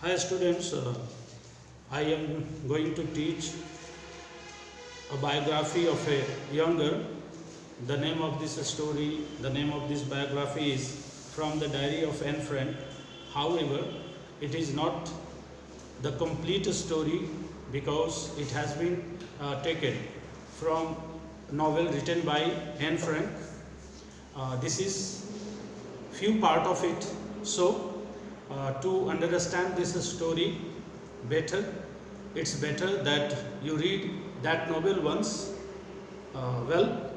Hi students, I am going to teach a biography of a young girl. The name of this story, the name of this biography is From the Diary of Anne Frank. However, it is not the complete story because it has been taken from a novel written by Anne Frank. This is few part of it. So to understand this story better, it's better that you read that novel once. Well,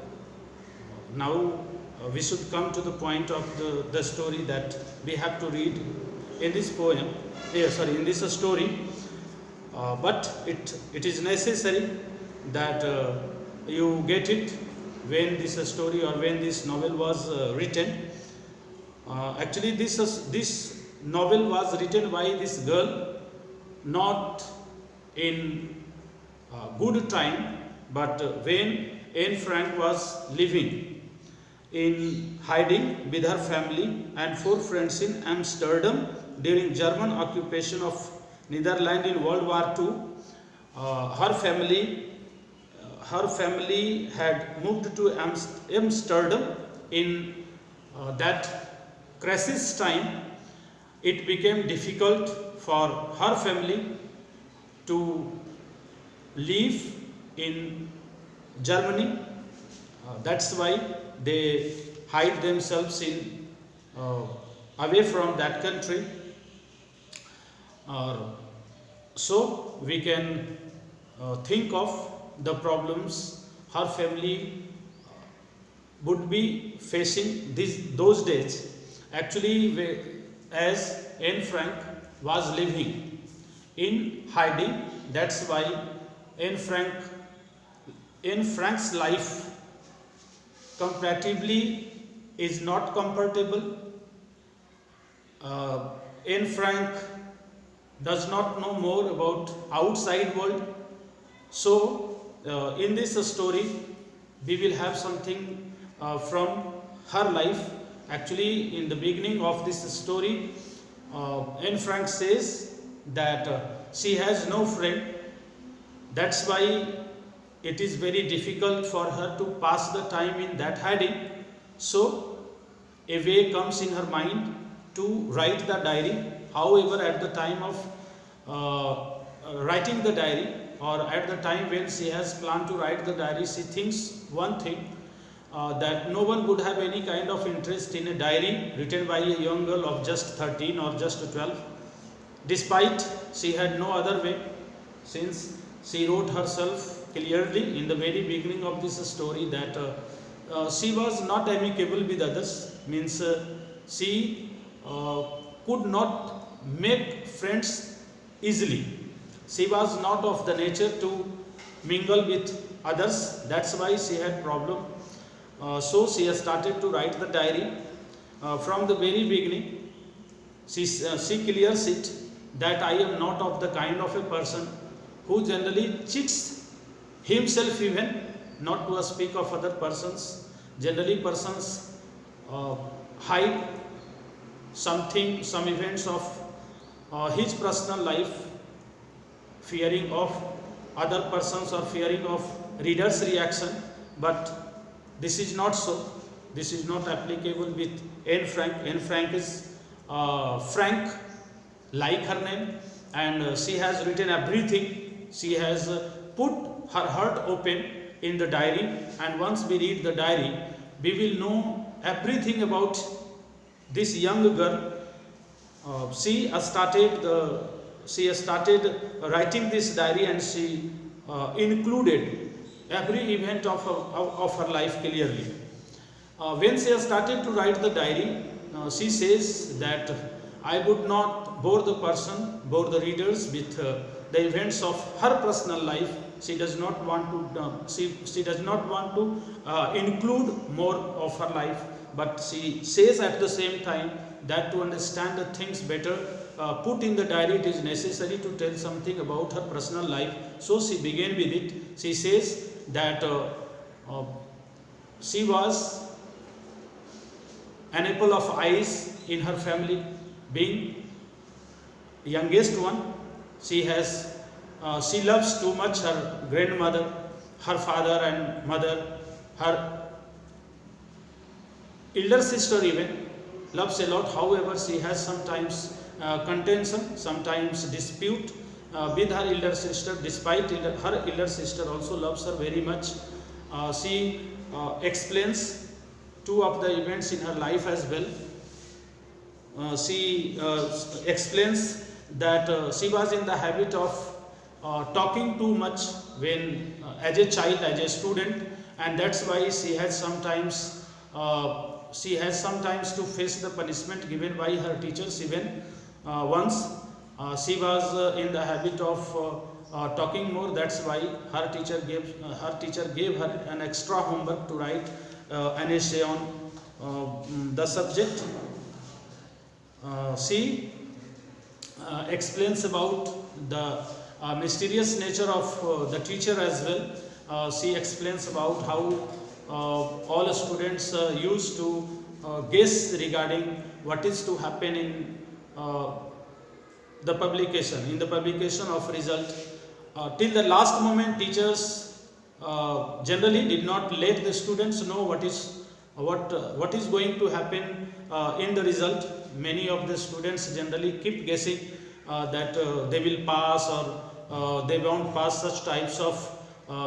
now we should come to the point of the story that we have to read in this poem, in this story. But it is necessary that you get it when this story or when this novel was written. Actually, this novel was written by this girl not in good time, but when Anne Frank was living in hiding with her family and four friends in Amsterdam during German occupation of Netherlands in World War II. Her family had moved to Amsterdam in that crisis time. It became difficult for her family to live in Germany. That's why they hide themselves in away from that country. So we can think of the problems her family would be facing those days. Actually, as Anne Frank was living in hiding, that's why Anne Frank's life comparatively is not comfortable. Anne Frank does not know more about outside world. So in this story we will have something from her life. Actually, in the beginning of this story, Anne Frank says that she has no friend. That's why it is very difficult for her to pass the time in that hiding. So a way comes in her mind to write the diary. However, at the time of writing the diary, or at the time when she has planned to write the diary, she thinks one thing, that no one would have any kind of interest in a diary written by a young girl of just 13 or just 12. Despite she had no other way, since she wrote herself clearly in the very beginning of this story that she was not amicable with others, means she could not make friends easily. She was not of the nature to mingle with others. That's why she had problem. So she has started to write the diary. From the very beginning, she clears it that I am not of the kind of a person who generally cheats himself, even not to speak of other persons. Generally persons hide something, some events of his personal life, fearing of other persons or fearing of readers' reaction. But this is not so. This is not applicable with Anne Frank. Anne Frank is frank, like her name, and she has written everything. She has put her heart open in the diary, and once we read the diary, we will know everything about this young girl. She has started writing this diary, and she included every event of her life clearly. When she has started to write the diary, she says that I would not bore the readers with the events of her personal life. She does not want to. She does not want to include more of her life, but she says at the same time that to understand the things better, put in the diary, it is necessary to tell something about her personal life. So she began with it. She says that she was an apple of eyes in her family, being youngest one. She loves too much her grandmother, her father and mother. Her elder sister even loves a lot. However, she has sometimes contention, sometimes dispute with her elder sister. Despite her elder sister also loves her very much. She explains two of the events in her life as well. She explains that she was in the habit of talking too much when as a child, as a student, and that's why she has sometimes to face the punishment given by her teachers. Even once she was in the habit of talking more. That's why her teacher gave her an extra homework to write an essay on the subject. She explains about the mysterious nature of the teacher as well. She explains about how all students used to guess regarding what is to happen in the publication of result. Till the last moment, teachers generally did not let the students know what is going to happen in the result. Many of the students generally keep guessing that they will pass or they won't pass. Such types of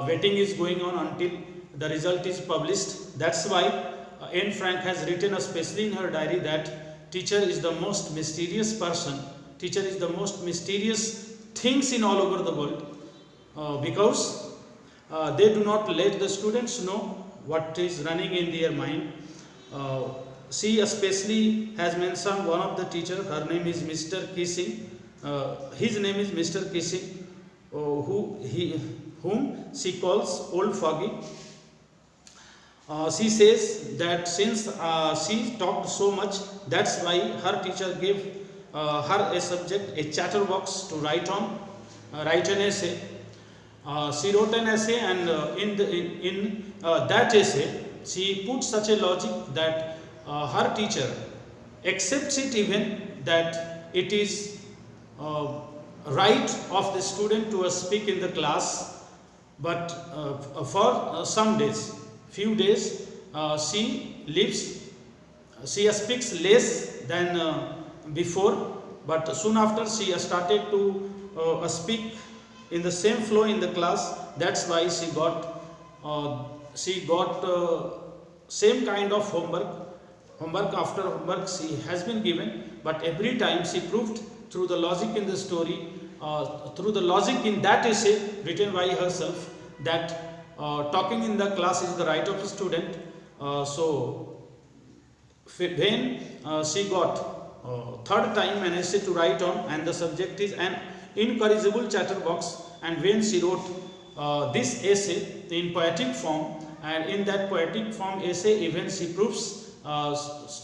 waiting is going on until the result is published. That's why Anne Frank has written, especially in her diary, that teacher is the most mysterious person. Teacher is the most mysterious things in all over the world, because they do not let the students know what is running in their mind. She especially has mentioned one of the teacher. Her name is Mr. Kissing. His name is Mr. Kissing, whom she calls Old Foggy. She says that since she talked so much, that's why her teacher gave her a subject, a chatterbox to write an essay. She wrote an essay, and in that essay, she put such a logic that her teacher accepts it, even that it is right of the student to speak in the class, but for some days, few days, she speaks less than before, but soon after she started to speak in the same flow in the class. That's why she got same kind of homework after homework she has been given, but every time she proved through the logic in the story, through the logic in that essay written by herself, that talking in the class is the right of a student. So when she got third time an essay to write on, and the subject is an incorrigible chatterbox, and when she wrote this essay in poetic form, and in that poetic form essay, even she proves,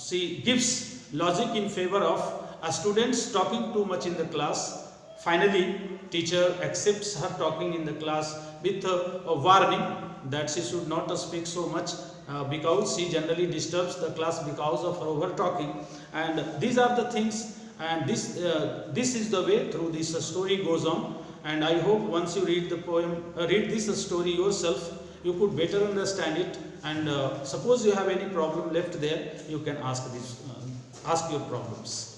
she gives logic in favor of students talking too much in the class. Finally, teacher accepts her talking in the class with a warning that she should not speak so much, because she generally disturbs the class because of her over talking. And these are the things, and this is the way through this story goes on. And I hope once you read the poem, read this story yourself, you could better understand it. And suppose you have any problem left there, you can ask your problems.